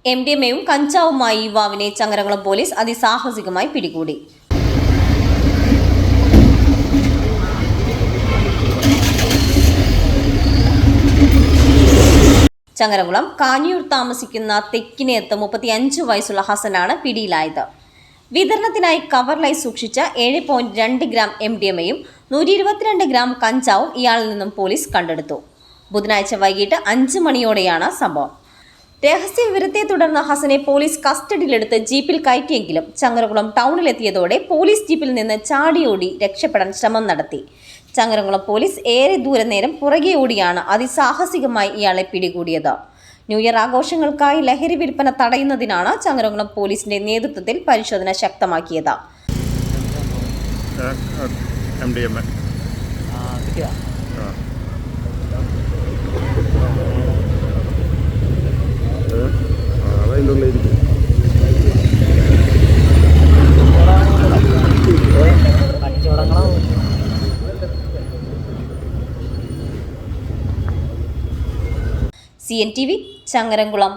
MDMAയും കഞ്ചാവുമായി യുവാവിനെ ചങ്ങരംകുളം പോലീസ് അതിസാഹസികമായി പിടികൂടി. ചങ്ങരംകുളം കാഞ്ഞിയൂർ താമസിക്കുന്ന തെക്കിനേത്ത് 35 വയസ്സുള്ള ഹസനാണ് പിടിയിലായത്. വിതരണത്തിനായി കവറിലായി സൂക്ഷിച്ച 7.2 ഗ്രാം MDMAയും 122 ഗ്രാം കഞ്ചാവും ഇയാളിൽ നിന്നും പോലീസ് കണ്ടെടുത്തു. ബുധനാഴ്ച വൈകിട്ട് 5 മണിയോടെയാണ് സംഭവം. രഹസ്യ വിവരത്തെ തുടർന്ന് ഹസനെ പോലീസ് കസ്റ്റഡിയിലെടുത്ത് ജീപ്പിൽ കയറ്റിയെങ്കിലും ചങ്ങരംകുളം ടൗണിലെത്തിയതോടെ പോലീസ് ജീപ്പിൽ നിന്ന് ചാടിയോടി രക്ഷപ്പെടാൻ ശ്രമം നടത്തി. ചങ്ങരംകുളം പോലീസ് ഏറെ ദൂരനേരം പുറകെ ഓടിയാണ് അതിസാഹസികമായി ഇയാളെ പിടികൂടിയത്. ന്യൂ ഇയർ ആഘോഷങ്ങൾക്കായി ലഹരി വിൽപ്പന തടയുന്നതിനാണ് ചങ്ങരംകുളം പോലീസിന്റെ നേതൃത്വത്തിൽ പരിശോധന ശക്തമാക്കിയത്. CNTV ചങ്ങരംകുളം.